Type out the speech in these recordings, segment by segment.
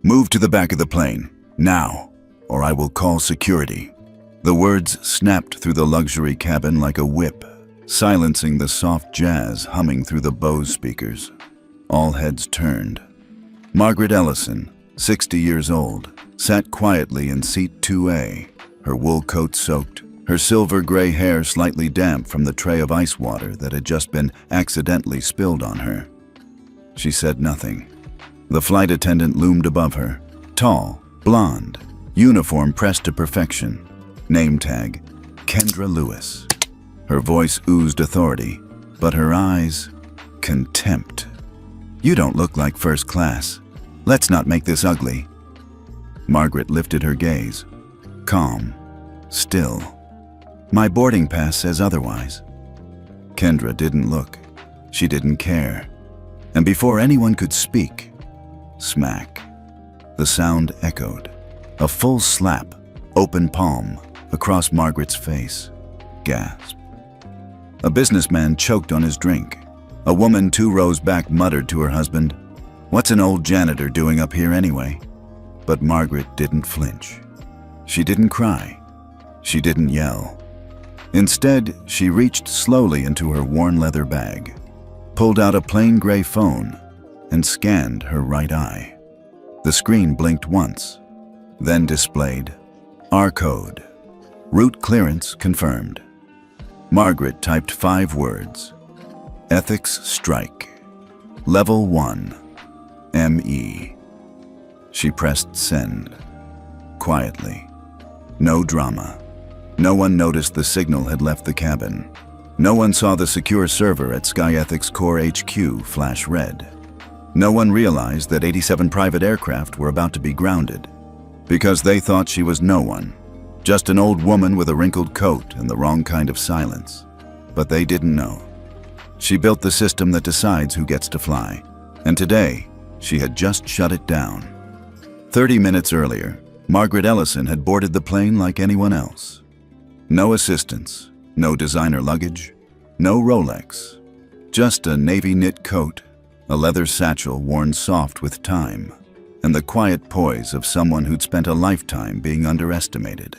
"Move to the back of the plane, now, or I will call security." The words snapped through the luxury cabin like a whip, silencing the soft jazz humming through the Bose speakers. All heads turned. Margaret Ellison, 60 years old, sat quietly in seat 2A, her wool coat soaked, her silver-gray hair slightly damp from the tray of ice water that had just been accidentally spilled on her. She said nothing. The flight attendant loomed above her, tall, blonde, uniform pressed to perfection. Name tag, Kendra Lewis. Her voice oozed authority, but her eyes, contempt. "You don't look like first class. Let's not make this ugly." Margaret lifted her gaze, calm, still. "My boarding pass says otherwise." Kendra didn't look. She didn't care. And before anyone could speak, smack. The sound echoed. A full slap, open palm, across Margaret's face. Gasp. A businessman choked on his drink. A woman 2 rows back muttered to her husband, "What's an old janitor doing up here anyway?" But Margaret didn't flinch. She didn't cry. She didn't yell. Instead, she reached slowly into her worn leather bag, pulled out a plain gray phone, and scanned her right eye. The screen blinked once, then displayed R code. Route clearance confirmed. Margaret typed 5 words. Ethics strike. Level 1. ME. She pressed send. Quietly. No drama. No one noticed the signal had left the cabin. No one saw the secure server at SkyEthics Core HQ flash red. No one realized that 87 private aircraft were about to be grounded, because they thought she was no one, just an old woman with a wrinkled coat and the wrong kind of silence. But they didn't know. She built the system that decides who gets to fly, and today, she had just shut it down. 30 minutes earlier, Margaret Ellison had boarded the plane like anyone else. No assistance, no designer luggage, no Rolex, just a navy knit coat, a leather satchel worn soft with time, and the quiet poise of someone who'd spent a lifetime being underestimated.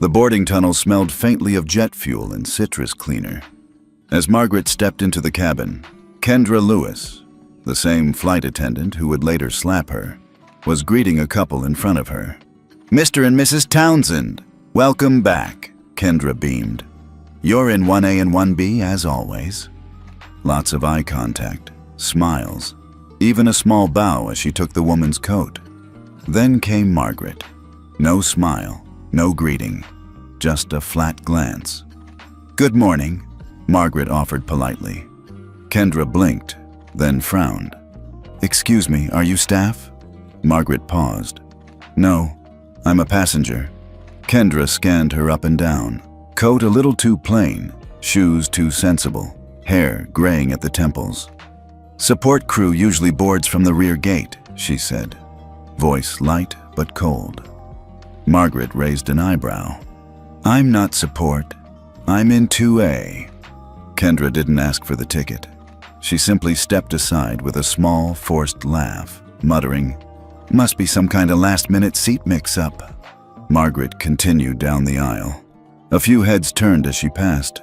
The boarding tunnel smelled faintly of jet fuel and citrus cleaner. As Margaret stepped into the cabin, Kendra Lewis, the same flight attendant who would later slap her, was greeting a couple in front of her. "Mr. and Mrs. Townsend, welcome back," Kendra beamed. "You're in 1A and 1B as always." Lots of eye contact, smiles, even a small bow as she took the woman's coat. Then came Margaret. No smile, no greeting, just a flat glance. "Good morning," Margaret offered politely. Kendra blinked, then frowned. "Excuse me, are you staff?" Margaret paused. "No, I'm a passenger." Kendra scanned her up and down. Coat a little too plain, shoes too sensible, hair graying at the temples. "Support crew usually boards from the rear gate," she said, voice light but cold. Margaret raised an eyebrow. "I'm not support. I'm in 2A." Kendra didn't ask for the ticket. She simply stepped aside with a small, forced laugh, muttering, "Must be some kind of last-minute seat mix-up." Margaret continued down the aisle. A few heads turned as she passed,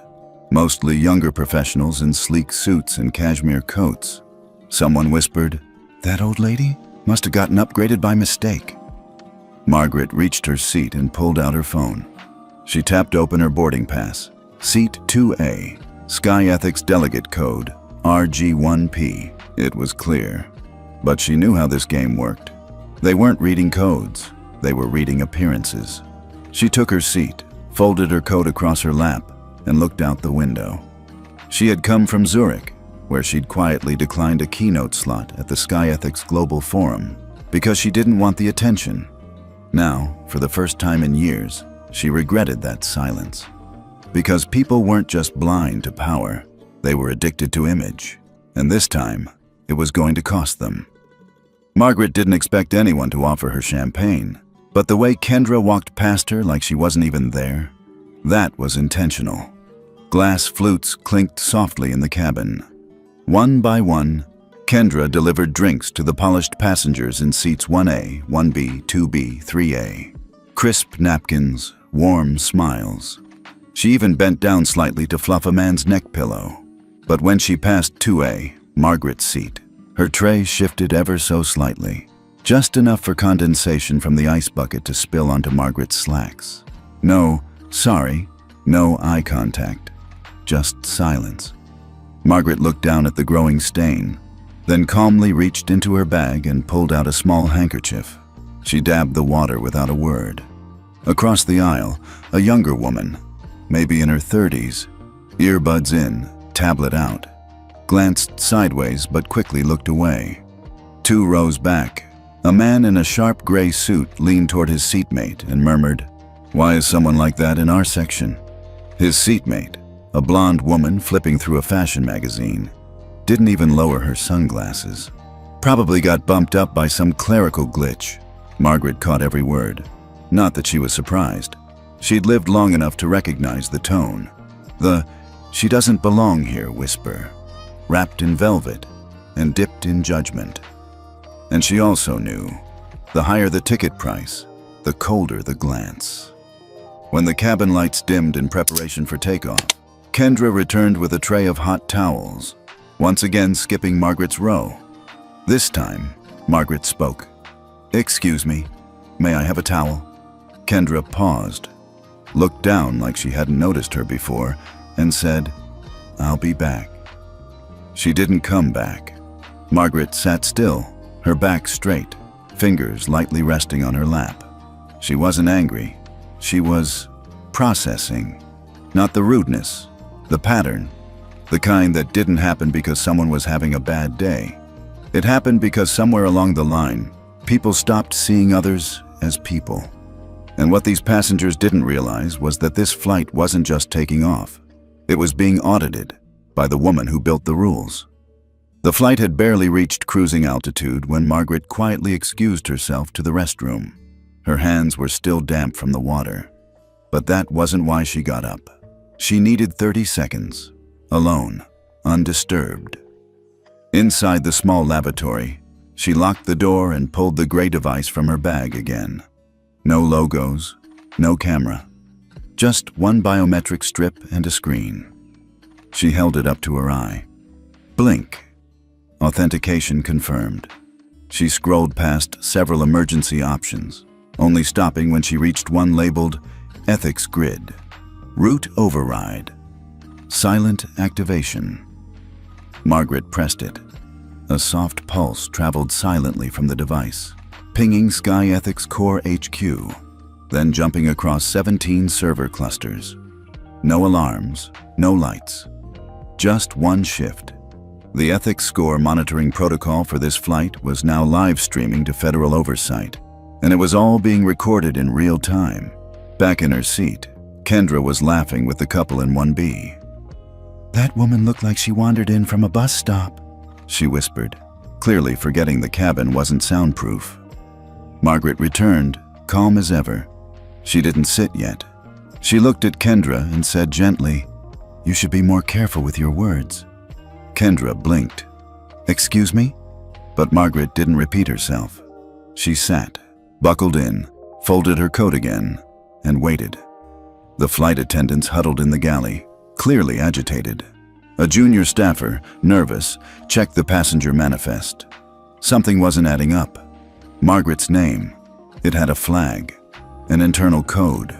mostly younger professionals in sleek suits and cashmere coats. Someone whispered, "That old lady must have gotten upgraded by mistake." Margaret reached her seat and pulled out her phone. She tapped open her boarding pass. Seat 2A, SkyEthics Delegate Code, RG1P. It was clear. But she knew how this game worked. They weren't reading codes. They were reading appearances. She took her seat, folded her coat across her lap, and looked out the window. She had come from Zurich, where she'd quietly declined a keynote slot at the SkyEthics Global Forum because she didn't want the attention. Now, for the first time in years, she regretted that silence. Because people weren't just blind to power, they were addicted to image, and this time, it was going to cost them. Margaret didn't expect anyone to offer her champagne, but the way Kendra walked past her like she wasn't even there, that was intentional. Glass flutes clinked softly in the cabin. One by one, Kendra delivered drinks to the polished passengers in seats 1A, 1B, 2B, 3A. Crisp napkins, warm smiles. She even bent down slightly to fluff a man's neck pillow. But when she passed 2A, Margaret's seat, her tray shifted ever so slightly, just enough for condensation from the ice bucket to spill onto Margaret's slacks. No, sorry, no eye contact, just silence. Margaret looked down at the growing stain, then calmly reached into her bag and pulled out a small handkerchief. She dabbed the water without a word. Across the aisle, a younger woman, maybe in her 30s, earbuds in, tablet out, glanced sideways but quickly looked away. 2 rows back, a man in a sharp gray suit leaned toward his seatmate and murmured, "Why is someone like that in our section?" His seatmate, a blonde woman flipping through a fashion magazine, didn't even lower her sunglasses. Probably got bumped up by some clerical glitch. Margaret caught every word. Not that she was surprised. She'd lived long enough to recognize the tone. The "she doesn't belong here" whisper, wrapped in velvet and dipped in judgment. And she also knew, the higher the ticket price, the colder the glance. When the cabin lights dimmed in preparation for takeoff, Kendra returned with a tray of hot towels, once again skipping Margaret's row. This time, Margaret spoke. "Excuse me, may I have a towel?" Kendra paused, looked down like she hadn't noticed her before, and said, "I'll be back." She didn't come back. Margaret sat still, her back straight, fingers lightly resting on her lap. She wasn't angry. She was processing. Not the rudeness, the pattern, the kind that didn't happen because someone was having a bad day. It happened because somewhere along the line, people stopped seeing others as people. And what these passengers didn't realize was that this flight wasn't just taking off. It was being audited by the woman who built the rules. The flight had barely reached cruising altitude when Margaret quietly excused herself to the restroom. Her hands were still damp from the water. But that wasn't why she got up. She needed 30 seconds, alone, undisturbed. Inside the small lavatory, she locked the door and pulled the gray device from her bag again. No logos, no camera, just one biometric strip and a screen. She held it up to her eye. Blink. Authentication confirmed. She scrolled past several emergency options, only stopping when she reached one labeled Ethics Grid. Route Override. Silent Activation. Margaret pressed it. A soft pulse traveled silently from the device, pinging Sky Ethics Core HQ, then jumping across 17 server clusters. No alarms, no lights. Just one shift. The ethics score monitoring protocol for this flight was now live streaming to federal oversight, and it was all being recorded in real time. Back in her seat, Kendra was laughing with the couple in 1B. "That woman looked like she wandered in from a bus stop," she whispered, clearly forgetting the cabin wasn't soundproof. Margaret returned, calm as ever. She didn't sit yet. She looked at Kendra and said gently, "You should be more careful with your words." Kendra blinked. "Excuse me?" But Margaret didn't repeat herself. She sat, buckled in, folded her coat again, and waited. The flight attendants huddled in the galley, clearly agitated. A junior staffer, nervous, checked the passenger manifest. Something wasn't adding up. Margaret's name. It had a flag, an internal code.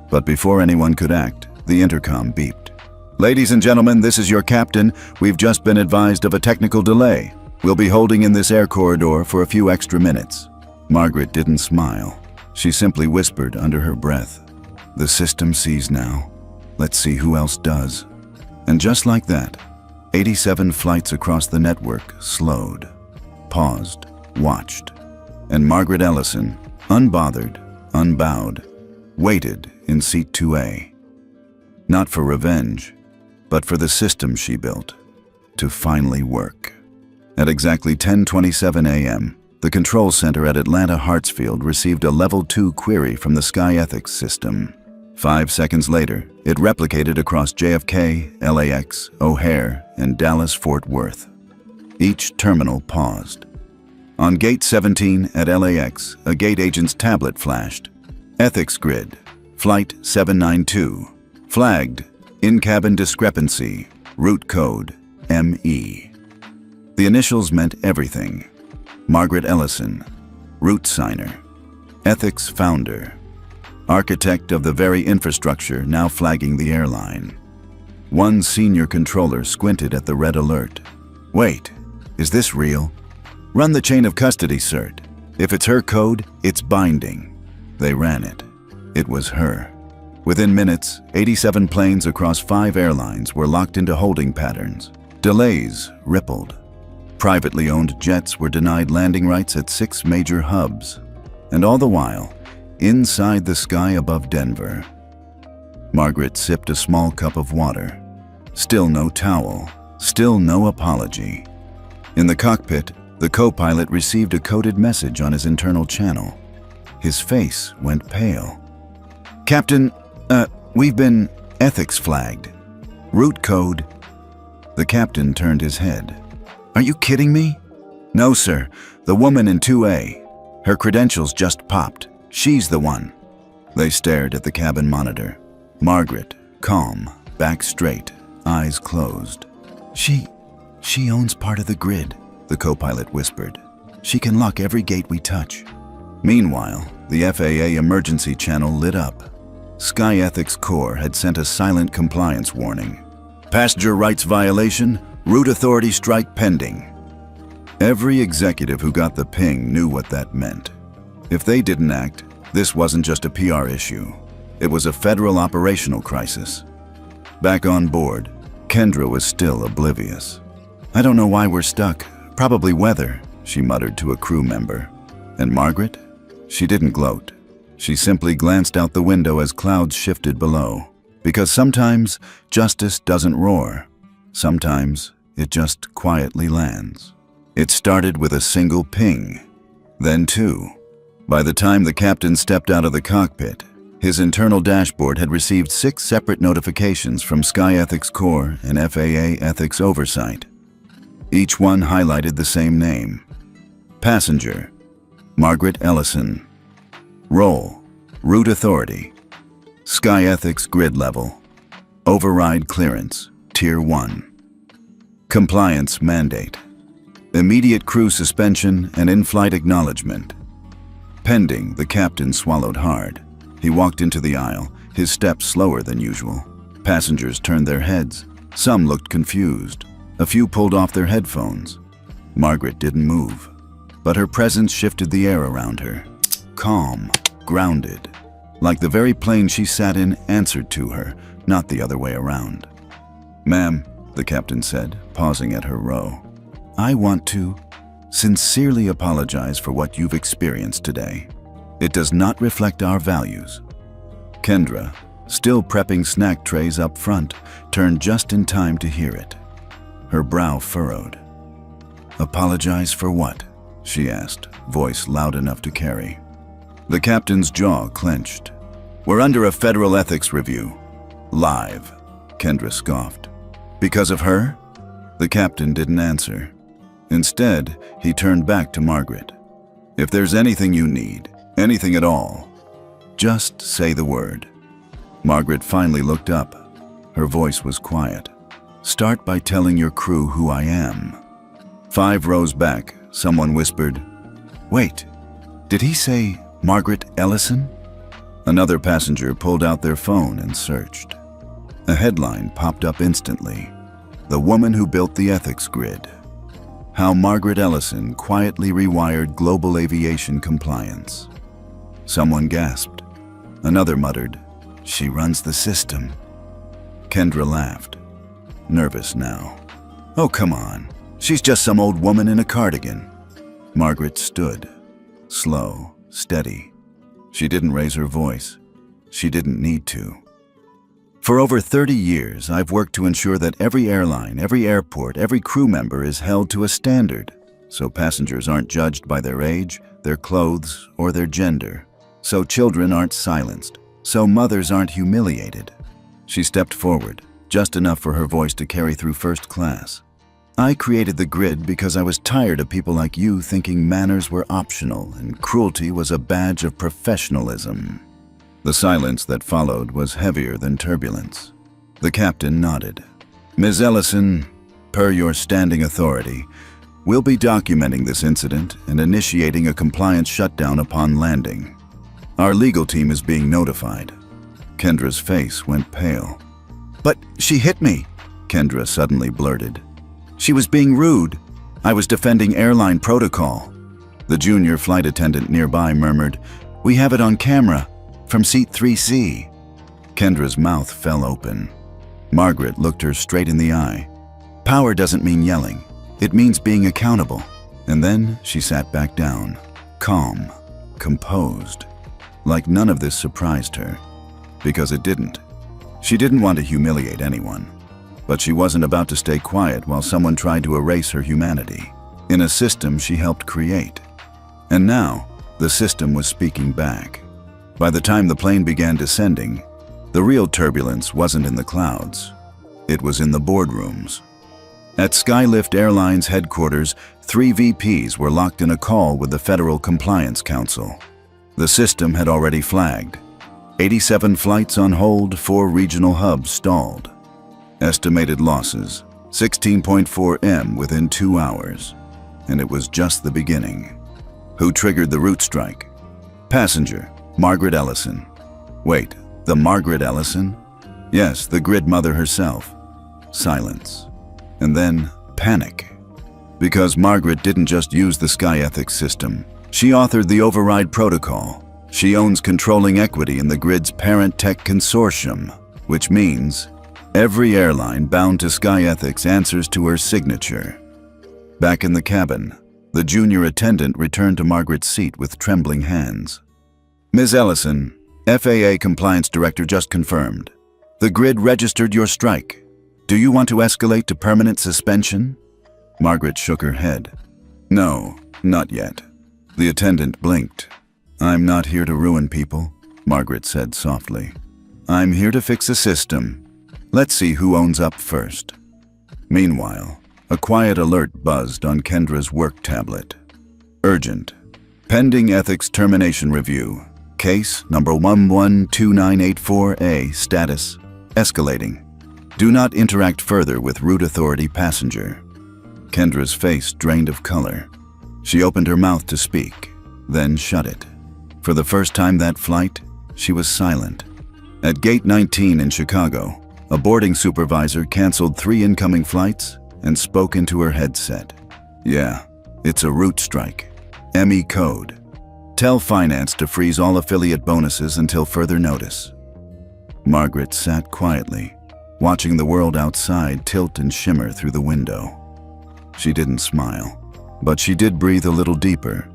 But before anyone could act, the intercom beeped. "Ladies and gentlemen, this is your captain. We've just been advised of a technical delay. We'll be holding in this air corridor for a few extra minutes." Margaret didn't smile. She simply whispered under her breath, "The system sees now. Let's see who else does." And just like that, 87 flights across the network slowed, paused, watched. And Margaret Ellison, unbothered, unbowed, waited in seat 2A. Not for revenge, but for the system she built to finally work. At exactly 10:27 a.m., the control center at Atlanta Hartsfield received a Level 2 query from the Sky Ethics system. 5 seconds later, it replicated across JFK, LAX, O'Hare, and Dallas-Fort Worth. Each terminal paused. On Gate 17 at LAX, a gate agent's tablet flashed. Ethics Grid, Flight 792. Flagged, in-cabin discrepancy, route code, ME. The initials meant everything. Margaret Ellison, route signer, ethics founder, architect of the very infrastructure now flagging the airline. One senior controller squinted at the red alert. Wait, is this real? Run the chain of custody cert. If it's her code, it's binding. They ran it. It was her. Within minutes, 87 planes across 5 airlines were locked into holding patterns. Delays rippled. Privately owned jets were denied landing rights at 6 major hubs. And all the while, inside the sky above Denver, Margaret sipped a small cup of water. Still no towel. Still no apology. In the cockpit, the co-pilot received a coded message on his internal channel. His face went pale. Captain, we've been ethics flagged. Route code. The captain turned his head. Are you kidding me? No, sir. The woman in 2A. Her credentials just popped. She's the one. They stared at the cabin monitor. Margaret, calm, back straight, eyes closed. She owns part of the grid, the co-pilot whispered. She can lock every gate we touch. Meanwhile, the FAA emergency channel lit up. Sky Ethics Corps had sent a silent compliance warning. Passenger rights violation, route authority strike pending. Every executive who got the ping knew what that meant. If they didn't act, this wasn't just a PR issue. It was a federal operational crisis. Back on board, Kendra was still oblivious. I don't know why we're stuck. Probably weather, she muttered to a crew member. And Margaret? She didn't gloat. She simply glanced out the window as clouds shifted below. Because sometimes justice doesn't roar. Sometimes it just quietly lands. It started with a single ping, then 2. By the time the captain stepped out of the cockpit, his internal dashboard had received 6 separate notifications from Sky Ethics Corps and FAA Ethics Oversight. Each one highlighted the same name. Passenger, Margaret Ellison. Role, Route Authority. Sky Ethics Grid Level. Override Clearance, Tier 1. Compliance Mandate. Immediate crew suspension and in-flight acknowledgement. Pending, the captain swallowed hard. He walked into the aisle, his steps slower than usual. Passengers turned their heads. Some looked confused. A few pulled off their headphones. Margaret didn't move, but her presence shifted the air around her. Calm, grounded, like the very plane she sat in answered to her, not the other way around. Ma'am, the captain said, pausing at her row, I want to sincerely apologize for what you've experienced today. It does not reflect our values. Kendra, still prepping snack trays up front, turned just in time to hear it. Her brow furrowed. Apologize for what? She asked, voice loud enough to carry. The captain's jaw clenched. We're under a federal ethics review. Live, Kendra scoffed. Because of her? The captain didn't answer. Instead, he turned back to Margaret. If there's anything you need, anything at all, just say the word. Margaret finally looked up. Her voice was quiet. Start by telling your crew who I am. 5 rows back, someone whispered, Wait, did he say Margaret Ellison? Another passenger pulled out their phone and searched. A headline popped up instantly. The woman who built the ethics grid. How Margaret Ellison quietly rewired global aviation compliance. Someone gasped. Another muttered, She runs the system. Kendra laughed. Nervous now. Oh, come on. She's just some old woman in a cardigan. Margaret stood. Slow, steady. She didn't raise her voice. She didn't need to. For over 30 years, I've worked to ensure that every airline, every airport, every crew member is held to a standard, so passengers aren't judged by their age, their clothes, or their gender, so children aren't silenced, so mothers aren't humiliated. She stepped forward, just enough for her voice to carry through first class. I created the grid because I was tired of people like you thinking manners were optional and cruelty was a badge of professionalism." The silence that followed was heavier than turbulence. The captain nodded. "Ms. Ellison, per your standing authority, we'll be documenting this incident and initiating a compliance shutdown upon landing. Our legal team is being notified." Kendra's face went pale. "But she hit me," Kendra suddenly blurted. "She was being rude. I was defending airline protocol." The junior flight attendant nearby murmured, "We have it on camera, from seat 3C. Kendra's mouth fell open. Margaret looked her straight in the eye. "Power doesn't mean yelling. It means being accountable." And then she sat back down, calm, composed, like none of this surprised her. Because it didn't. She didn't want to humiliate anyone. But she wasn't about to stay quiet while someone tried to erase her humanity, in a system she helped create. And now, the system was speaking back. By the time the plane began descending, the real turbulence wasn't in the clouds. It was in the boardrooms. At Skylift Airlines headquarters, 3 VPs were locked in a call with the Federal Compliance Council. The system had already flagged. 87 flights on hold, 4 regional hubs stalled. Estimated losses, 16.4 M within 2 hours. And it was just the beginning. Who triggered the route strike? Passenger, Margaret Ellison. Wait, the Margaret Ellison? Yes, the grid mother herself. Silence. And then panic. Because Margaret didn't just use the Sky Ethics system. She authored the override protocol. She owns controlling equity in the grid's parent tech consortium, which means every airline bound to Sky Ethics answers to her signature. Back in the cabin, the junior attendant returned to Margaret's seat with trembling hands. "Ms. Ellison, FAA Compliance Director just confirmed. The grid registered your strike. Do you want to escalate to permanent suspension?" Margaret shook her head. "No, not yet." The attendant blinked. "I'm not here to ruin people," Margaret said softly. "I'm here to fix a system. Let's see who owns up first." Meanwhile, a quiet alert buzzed on Kendra's work tablet. "Urgent. Pending ethics termination review. Case number 112984A. Status: escalating. Do not interact further with route authority passenger." Kendra's face drained of color. She opened her mouth to speak, then shut it. For the first time that flight, she was silent. At Gate 19 in Chicago, a boarding supervisor canceled 3 incoming flights and spoke into her headset. "Yeah, it's a route strike. ME code. Tell finance to freeze all affiliate bonuses until further notice." Margaret sat quietly, watching the world outside tilt and shimmer through the window. She didn't smile, but she did breathe a little deeper.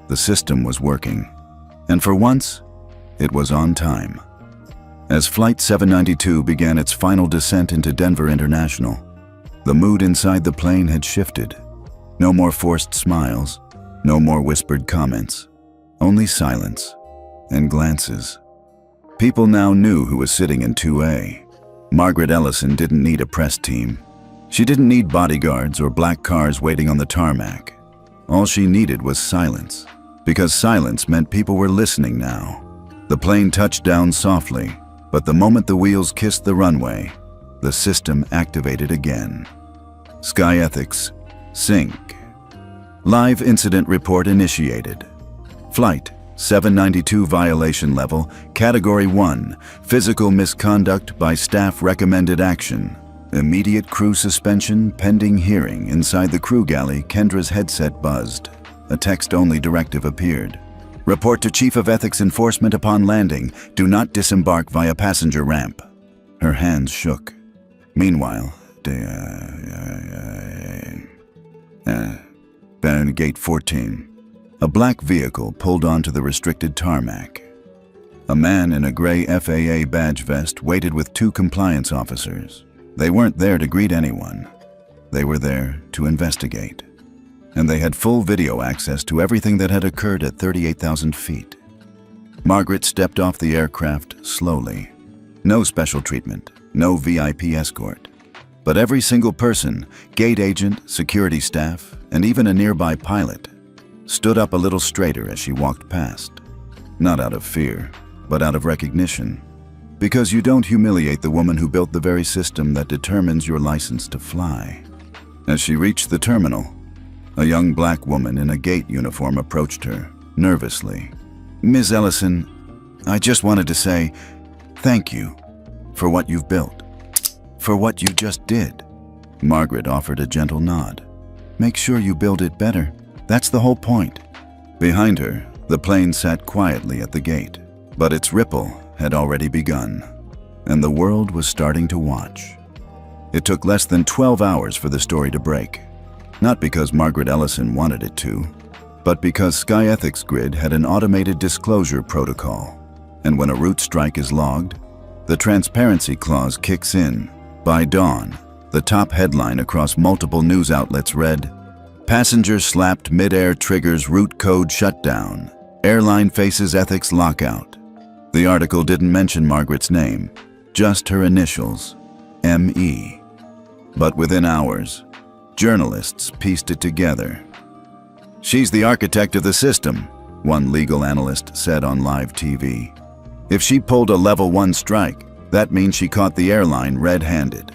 The system was working, and for once, it was on time. As Flight 792 began its final descent into Denver International, the mood inside the plane had shifted. No more forced smiles, no more whispered comments, only silence and glances. People now knew who was sitting in 2A. Margaret Ellison didn't need a press team. She didn't need bodyguards or black cars waiting on the tarmac. All she needed was silence, because silence meant people were listening now. The plane touched down softly, but the moment the wheels kissed the runway, the system activated again. Sky Ethics, sync. Live incident report initiated. Flight 792 violation level, Category 1, physical misconduct by staff recommended action. Immediate crew suspension pending hearing. Inside the crew galley, Kendra's headset buzzed. A text-only directive appeared. Report to Chief of Ethics Enforcement upon landing. Do not disembark via passenger ramp. Her hands shook. Meanwhile, Gate 14. A black vehicle pulled onto the restricted tarmac. A man in a gray FAA badge vest waited with 2 compliance officers. They weren't there to greet anyone. They were there to investigate. And they had full video access to everything that had occurred at 38,000 feet. Margaret stepped off the aircraft slowly. No special treatment, no VIP escort. But every single person, gate agent, security staff, and even a nearby pilot, stood up a little straighter as she walked past. Not out of fear, but out of recognition. Because you don't humiliate the woman who built the very system that determines your license to fly. As she reached the terminal, a young black woman in a gate uniform approached her, nervously. "Ms. Ellison, I just wanted to say thank you for what you've built, for what you just did." Margaret offered a gentle nod. "Make sure you build it better. That's the whole point." Behind her, the plane sat quietly at the gate, but its ripple had already begun, and the world was starting to watch. It took less than 12 hours for the story to break, not because Margaret Ellison wanted it to, but because Sky Ethics Grid had an automated disclosure protocol, and when a route strike is logged, the transparency clause kicks in. By dawn, the top headline across multiple news outlets read, "Passenger slapped mid-air triggers route code shutdown. Airline faces ethics lockout." The article didn't mention Margaret's name, just her initials, M.E. But within hours, journalists pieced it together. "She's the architect of the system," one legal analyst said on live TV. "If she pulled a level 1 strike, that means she caught the airline red-handed."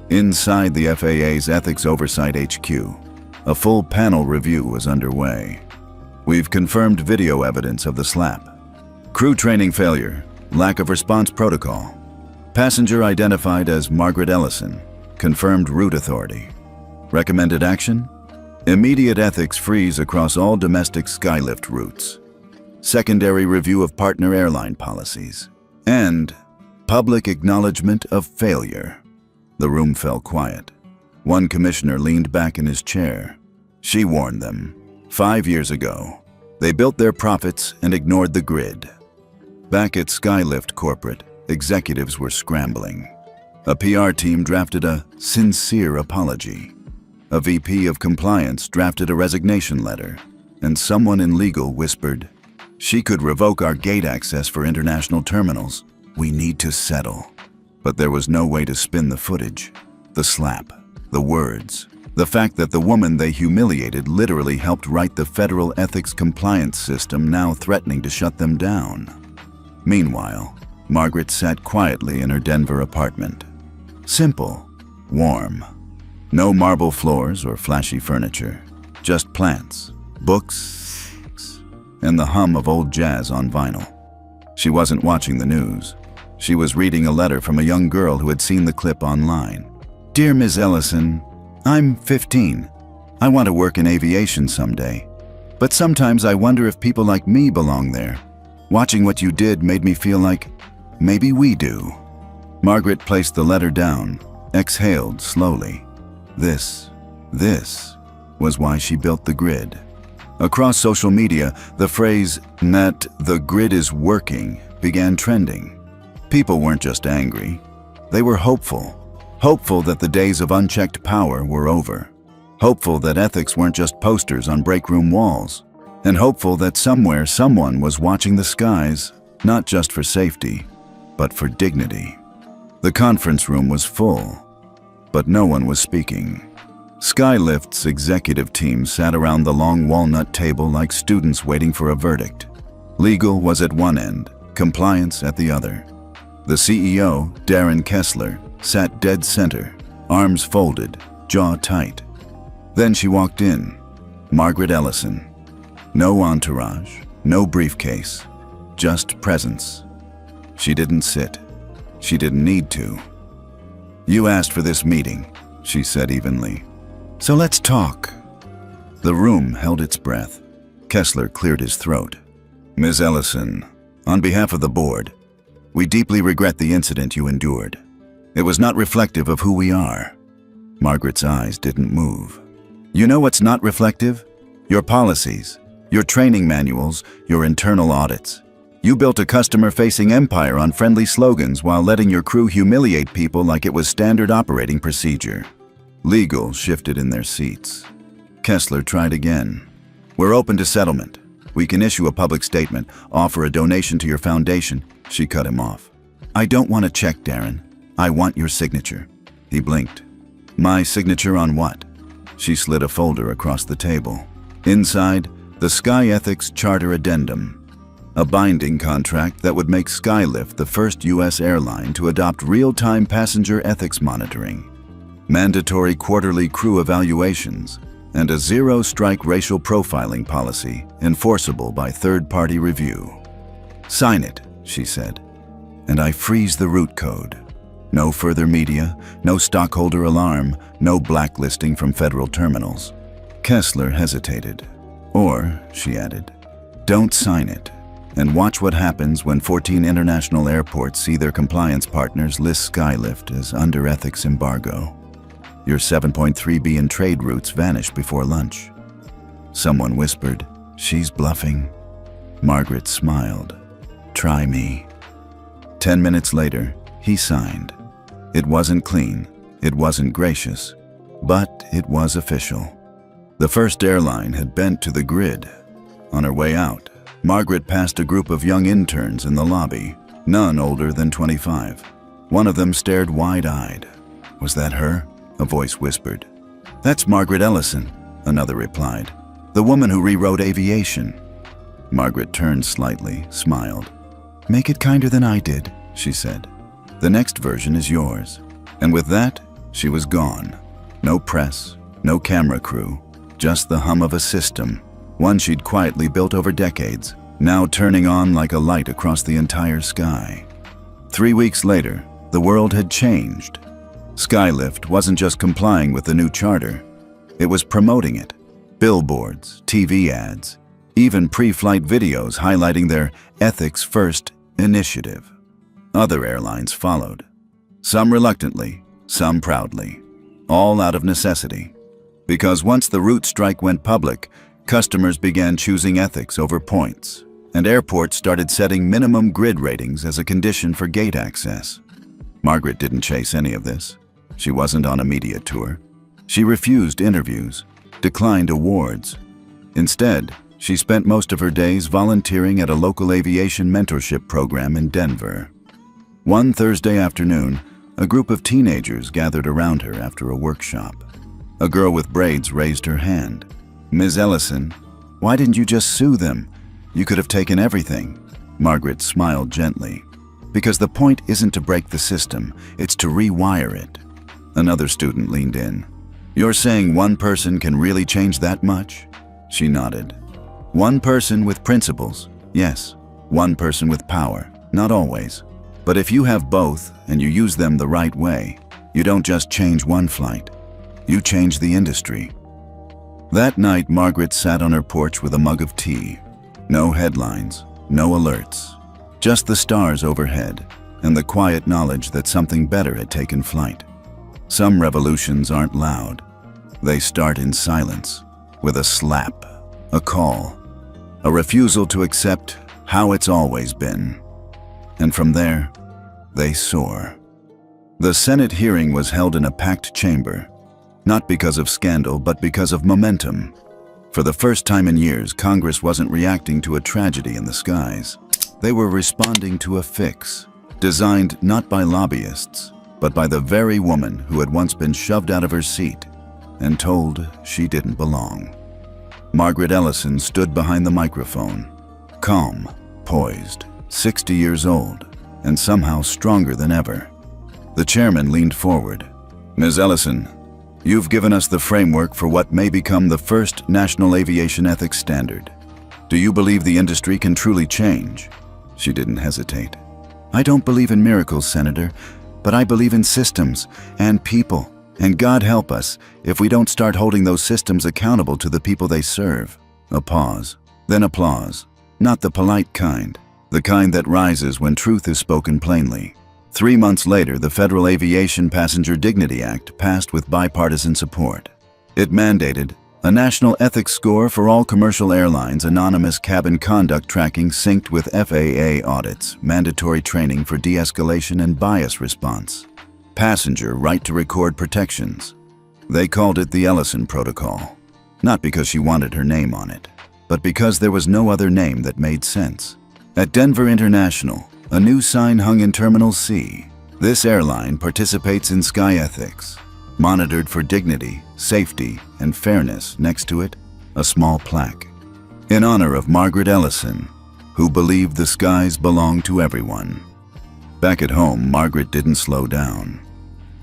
Inside the FAA's Ethics Oversight HQ, a full panel review was underway. "We've confirmed video evidence of the slap. Crew training failure, lack of response protocol. Passenger identified as Margaret Ellison, confirmed route authority. Recommended action? Immediate ethics freeze across all domestic Skylift routes. Secondary review of partner airline policies. And public acknowledgement of failure." The room fell quiet. One commissioner leaned back in his chair. She warned them. 5 years ago, they built their profits and ignored the grid. Back at Skylift Corporate, executives were scrambling. A PR team drafted a sincere apology. A VP of compliance drafted a resignation letter, and someone in legal whispered, "She could revoke our gate access for international terminals. We need to settle." But there was no way to spin the footage. The slap, the words, the fact that the woman they humiliated literally helped write the federal ethics compliance system now threatening to shut them down. Meanwhile, Margaret sat quietly in her Denver apartment. Simple, warm. No marble floors or flashy furniture, just plants, books, and the hum of old jazz on vinyl. She wasn't watching the news. She was reading a letter from a young girl who had seen the clip online. "Dear Ms. Ellison, I'm 15. I want to work in aviation someday. But sometimes I wonder if people like me belong there. Watching what you did made me feel like maybe we do." Margaret placed the letter down, exhaled slowly. This was why she built the grid. Across social media, the phrase, that the grid is working, began trending. People weren't just angry. They were hopeful. Hopeful that the days of unchecked power were over. Hopeful that ethics weren't just posters on break room walls. And hopeful that somewhere someone was watching the skies, not just for safety, but for dignity. The conference room was full, but no one was speaking. Skylift's executive team sat around the long walnut table like students waiting for a verdict. Legal was at one end, compliance at the other. The CEO, Darren Kessler, sat dead center, arms folded, jaw tight. Then she walked in, Margaret Ellison. No entourage, no briefcase, just presence. She didn't sit. She didn't need to. "You asked for this meeting," she said evenly. "So let's talk." The room held its breath. Kessler cleared his throat. "Ms. Ellison, on behalf of the board, we deeply regret the incident you endured. It was not reflective of who we are." Margaret's eyes didn't move. "You know what's not reflective? Your policies, your training manuals, your internal audits. You built a customer-facing empire on friendly slogans while letting your crew humiliate people like it was standard operating procedure." Legal shifted in their seats. Kessler tried again. "We're open to settlement. We can issue a public statement, offer a donation to your foundation." She cut him off. "I don't want a check, Darren. I want your signature. He blinked. My signature on what? She slid a folder across the table. Inside, the Sky Ethics Charter Addendum, a binding contract that would make Skylift the first U.S. airline to adopt real-time passenger ethics monitoring, mandatory quarterly crew evaluations, and a zero-strike racial profiling policy enforceable by third-party review. Sign it, she said, and I freeze the root code. No further media, no stockholder alarm, no blacklisting from federal terminals. Kessler hesitated. Or, she added, don't sign it, and watch what happens when 14 international airports see their compliance partners list Skylift as under ethics embargo. Your 7.3 in trade routes vanish before lunch. Someone whispered, she's bluffing. Margaret smiled. Try me. 10 minutes later, he signed. It wasn't clean, it wasn't gracious, but it was official. The first airline had bent to the grid. On her way out, Margaret passed a group of young interns in the lobby, none older than 25. One of them stared wide-eyed. Was that her? A voice whispered. That's Margaret Ellison, another replied. The woman who rewrote aviation. Margaret turned slightly, smiled. Make it kinder than I did, she said. The next version is yours. And with that, she was gone. No press, no camera crew, just the hum of a system, one she'd quietly built over decades, now turning on like a light across the entire sky. 3 weeks later, the world had changed. Skylift wasn't just complying with the new charter, it was promoting it. Billboards, TV ads, even pre-flight videos highlighting their Ethics First initiative. Other airlines followed. Some reluctantly, some proudly, all out of necessity. Because once the route strike went public, customers began choosing ethics over points, and airports started setting minimum grid ratings as a condition for gate access. Margaret didn't chase any of this. She wasn't on a media tour. She refused interviews, declined awards. Instead, she spent most of her days volunteering at a local aviation mentorship program in Denver. One Thursday afternoon, a group of teenagers gathered around her after a workshop. A girl with braids raised her hand. Ms. Ellison, why didn't you just sue them? You could have taken everything. Margaret smiled gently. Because the point isn't to break the system, it's to rewire it. Another student leaned in. You're saying one person can really change that much? She nodded. One person with principles, yes. One person with power, not always. But if you have both and you use them the right way, you don't just change one flight. You change the industry. That night, Margaret sat on her porch with a mug of tea. No headlines, no alerts. Just the stars overhead and the quiet knowledge that something better had taken flight. Some revolutions aren't loud. They start in silence, with a slap, a call, a refusal to accept how it's always been. And from there, they soar. The Senate hearing was held in a packed chamber, not because of scandal, but because of momentum. For the first time in years, Congress wasn't reacting to a tragedy in the skies. They were responding to a fix, designed not by lobbyists, but by the very woman who had once been shoved out of her seat and told she didn't belong. Margaret Ellison stood behind the microphone, calm, poised, 60 years old, and somehow stronger than ever. The chairman leaned forward. Ms. Ellison, you've given us the framework for what may become the first national aviation ethics standard. Do you believe the industry can truly change? She didn't hesitate. I don't believe in miracles, Senator, but I believe in systems and people. And God help us if we don't start holding those systems accountable to the people they serve. A pause, then applause. Not the polite kind, the kind that rises when truth is spoken plainly. 3 months later, the Federal Aviation Passenger Dignity Act passed with bipartisan support. It mandated a national ethics score for all commercial airlines, anonymous cabin conduct tracking synced with FAA audits, mandatory training for de-escalation and bias response, passenger right to record protections. They called it the Ellison Protocol, not because she wanted her name on it, but because there was no other name that made sense. At Denver International, a new sign hung in Terminal C. This airline participates in sky ethics, monitored for dignity, safety, and fairness. Next to it, a small plaque, in honor of Margaret Ellison, who believed the skies belong to everyone. Back at home, Margaret didn't slow down.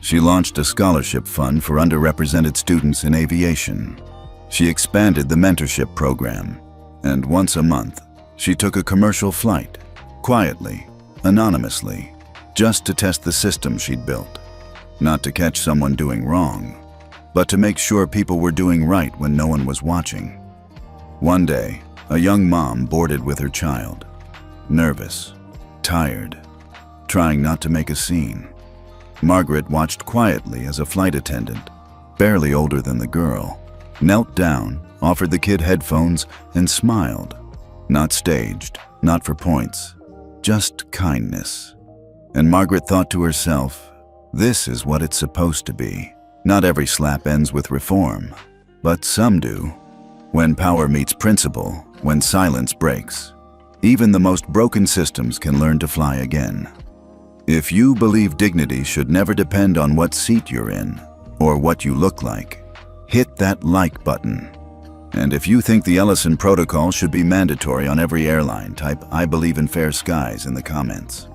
She launched a scholarship fund for underrepresented students in aviation. She expanded the mentorship program, and once a month, she took a commercial flight, quietly, anonymously, just to test the system she'd built. Not to catch someone doing wrong, but to make sure people were doing right when no one was watching. One day, a young mom boarded with her child, nervous, tired, trying not to make a scene. Margaret watched quietly as a flight attendant, barely older than the girl, knelt down, offered the kid headphones, and smiled. Not staged, not for points, just kindness. And Margaret thought to herself, this is what it's supposed to be. Not every slap ends with reform, but some do. When power meets principle, when silence breaks, even the most broken systems can learn to fly again. If you believe dignity should never depend on what seat you're in or what you look like, hit that like button. And if you think the Ellison Protocol should be mandatory on every airline, type "I believe in fair skies" in the comments.